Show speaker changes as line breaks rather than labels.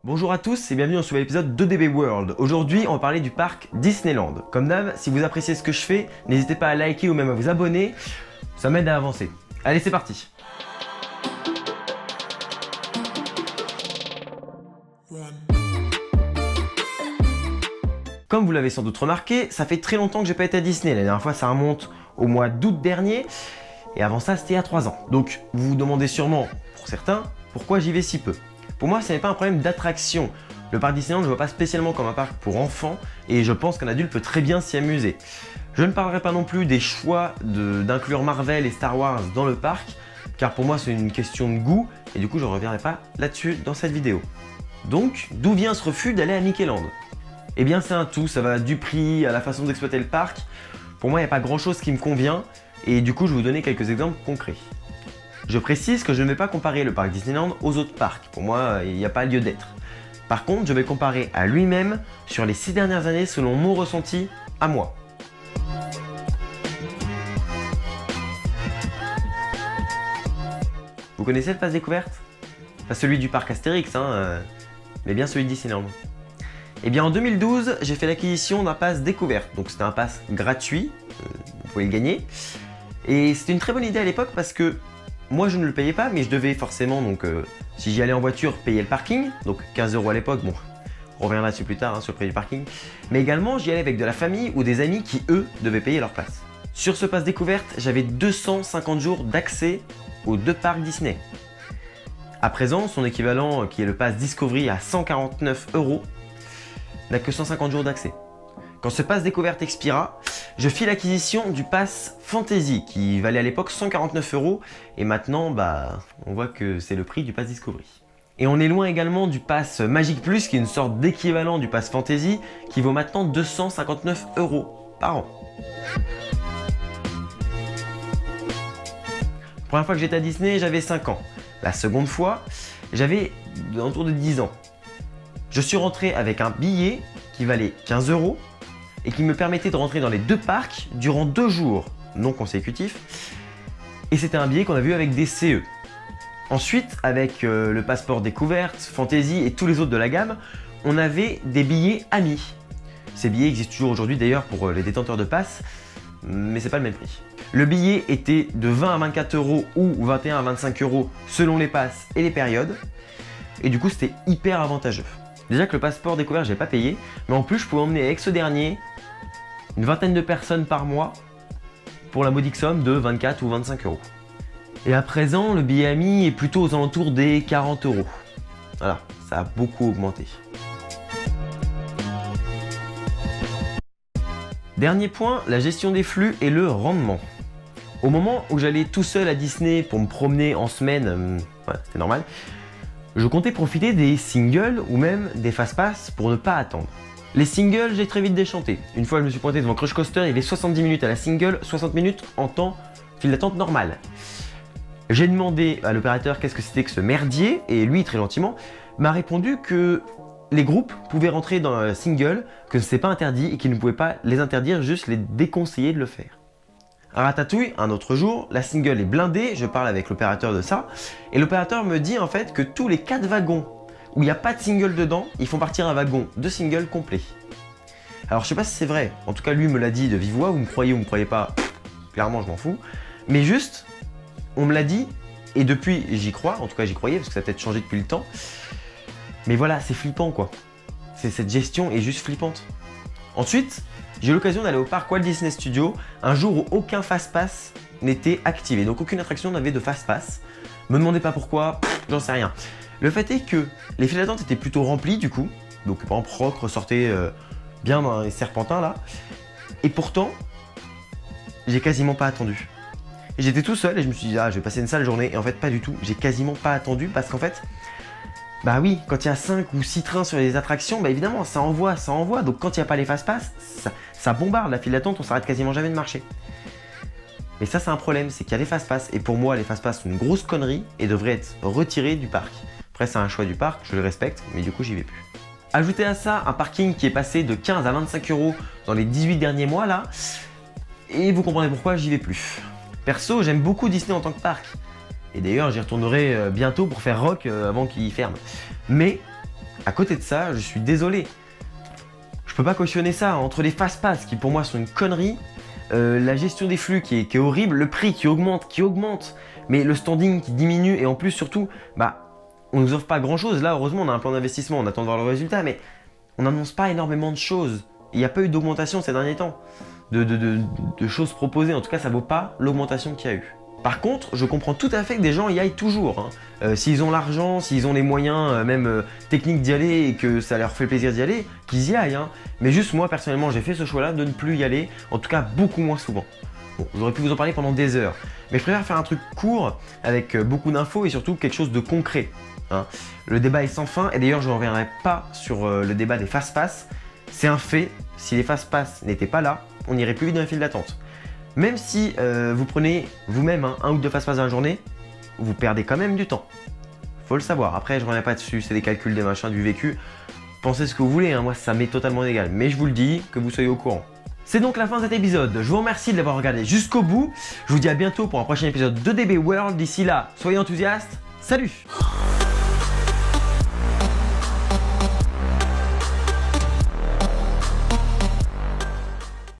Bonjour à tous et bienvenue dans ce nouvel épisode de DB World. Aujourd'hui, on va parler du parc Disneyland. Comme d'hab, si vous appréciez ce que je fais, n'hésitez pas à liker ou même à vous abonner, ça m'aide à avancer. Allez, c'est parti. Comme vous l'avez sans doute remarqué, ça fait très longtemps que j'ai pas été à Disney. La dernière fois, ça remonte au mois d'août dernier. Et avant ça, c'était il y a 3 ans. Donc, vous vous demandez sûrement, pour certains, pourquoi j'y vais si peu. Pour moi, ce n'est pas un problème d'attraction. Le parc Disneyland, je ne vois pas spécialement comme un parc pour enfants et je pense qu'un adulte peut très bien s'y amuser. Je ne parlerai pas non plus des choix d'inclure Marvel et Star Wars dans le parc, car pour moi, c'est une question de goût et du coup, je ne reviendrai pas là-dessus dans cette vidéo. Donc, d'où vient ce refus d'aller à Mickeyland? Eh bien, c'est un tout, ça va du prix à la façon d'exploiter le parc. Pour moi, il n'y a pas grand-chose qui me convient et du coup, je vais vous donner quelques exemples concrets. Je précise que je ne vais pas comparer le parc Disneyland aux autres parcs. Pour moi, il n'y a pas lieu d'être. Par contre, je vais comparer à lui-même sur les 6 dernières années selon mon ressenti à moi. Vous connaissez le pass découverte? Pas celui du parc Astérix, mais bien celui de Disneyland. Eh bien en 2012, j'ai fait l'acquisition d'un pass découverte. Donc c'était un pass gratuit, vous pouvez le gagner. Et c'était une très bonne idée à l'époque parce que moi je ne le payais pas, mais je devais forcément, donc si j'y allais en voiture, payer le parking, donc 15 € à l'époque, bon, on reviendra dessus plus tard sur le prix du parking. Mais également j'y allais avec de la famille ou des amis qui eux devaient payer leur place. Sur ce pass découverte, j'avais 250 jours d'accès aux 2 parcs Disney. À présent, son équivalent qui est le pass Discovery à 149 € n'a que 150 jours d'accès. Quand ce pass découverte expira, je fis l'acquisition du pass Fantasy qui valait à l'époque 149 € et maintenant on voit que c'est le prix du pass Discovery. Et on est loin également du pass Magic Plus qui est une sorte d'équivalent du pass Fantasy qui vaut maintenant 259 € par an. La première fois que j'étais à Disney, j'avais 5 ans. La seconde fois, j'avais autour de 10 ans. Je suis rentré avec un billet qui valait 15 € et qui me permettait de rentrer dans les 2 parcs durant 2 jours non consécutifs. Et c'était un billet qu'on a vu avec des CE. Ensuite, avec le passeport découverte, Fantasy et tous les autres de la gamme, on avait des billets amis. Ces billets existent toujours aujourd'hui d'ailleurs pour les détenteurs de pass, mais c'est pas le même prix. Le billet était de 20 à 24 € ou 21 à 25 € selon les passes et les périodes. Et du coup, c'était hyper avantageux. Déjà que le passeport découvert, je n'ai pas payé, mais en plus, je pouvais emmener avec ce dernier une vingtaine de personnes par mois pour la modique somme de 24 ou 25 €. Et à présent, le billet ami est plutôt aux alentours des 40 €. Voilà, ça a beaucoup augmenté. Dernier point, la gestion des flux et le rendement. Au moment où j'allais tout seul à Disney pour me promener en semaine, c'était normal, je comptais profiter des singles ou même des fast-pass pour ne pas attendre. Les singles, j'ai très vite déchanté. Une fois, je me suis pointé devant Crush Coaster, il y avait 70 minutes à la single, 60 minutes en temps file d'attente normal. J'ai demandé à l'opérateur qu'est-ce que c'était que ce merdier et lui, très gentiment, m'a répondu que les groupes pouvaient rentrer dans la single, que ce n'était pas interdit et qu'ils ne pouvaient pas les interdire, juste les déconseiller de le faire. À Ratatouille, un autre jour, la single est blindée, je parle avec l'opérateur de ça, et l'opérateur me dit en fait que tous les 4 wagons où il n'y a pas de single dedans, ils font partir un wagon de single complet. Alors je sais pas si c'est vrai, en tout cas lui me l'a dit de vive voix, vous me croyez ou vous me croyez pas, clairement je m'en fous, mais juste, on me l'a dit, et depuis j'y crois, en tout cas j'y croyais, parce que ça a peut-être changé depuis le temps, mais voilà, c'est flippant quoi, cette gestion est juste flippante. Ensuite, j'ai eu l'occasion d'aller au parc Walt Disney Studios un jour où aucun fast-pass n'était activé, donc aucune attraction n'avait de fast-pass. Me demandez pas pourquoi, j'en sais rien. Le fait est que les files d'attente étaient plutôt remplies du coup, donc par exemple Rock ressortait bien dans les serpentins là, et pourtant, j'ai quasiment pas attendu. J'étais tout seul et je me suis dit je vais passer une sale journée, et en fait pas du tout, j'ai quasiment pas attendu parce qu'en fait, bah oui, quand il y a 5 ou 6 trains sur les attractions, bah évidemment ça envoie, donc quand il n'y a pas les fast-pass, ça bombarde, la file d'attente, on s'arrête quasiment jamais de marcher. Mais ça c'est un problème, c'est qu'il y a les fast-pass, et pour moi les fast-pass sont une grosse connerie et devraient être retirés du parc. Après c'est un choix du parc, je le respecte, mais du coup j'y vais plus. Ajoutez à ça un parking qui est passé de 15 à 25 € dans les 18 derniers mois là, et vous comprenez pourquoi j'y vais plus. Perso, j'aime beaucoup Disney en tant que parc. Et d'ailleurs, j'y retournerai bientôt pour faire Rock avant qu'il ferme. Mais À côté de ça, je suis désolé. Je peux pas cautionner ça. Entre les fast-pass qui pour moi sont une connerie, la gestion des flux qui est horrible, le prix qui augmente, mais le standing qui diminue et en plus surtout, on nous offre pas grand chose. Là, heureusement, on a un plan d'investissement, on attend de voir le résultat, mais on n'annonce pas énormément de choses. Il n'y a pas eu d'augmentation ces derniers temps de choses proposées. En tout cas, ça vaut pas l'augmentation qu'il y a eu. Par contre, je comprends tout à fait que des gens y aillent toujours. S'ils ont l'argent, s'ils ont les moyens, même techniques d'y aller et que ça leur fait plaisir d'y aller, qu'ils y aillent. Mais juste moi, personnellement, j'ai fait ce choix-là de ne plus y aller, en tout cas beaucoup moins souvent. Bon, j'aurais pu vous en parler pendant des heures, mais je préfère faire un truc court avec beaucoup d'infos et surtout quelque chose de concret. Le débat est sans fin et d'ailleurs, je ne reviendrai pas sur le débat des fast-pass. C'est un fait, si les fast-pass n'étaient pas là, on irait plus vite dans les files d'attente. Même si vous prenez vous-même un ou deux fast-pass dans la journée, vous perdez quand même du temps. Faut le savoir. Après, je ne reviens pas dessus, c'est des calculs, des machins, du vécu. Pensez ce que vous voulez, moi ça m'est totalement égal. Mais je vous le dis, que vous soyez au courant. C'est donc la fin de cet épisode. Je vous remercie de l'avoir regardé jusqu'au bout. Je vous dis à bientôt pour un prochain épisode de DB World. D'ici là, soyez enthousiastes. Salut!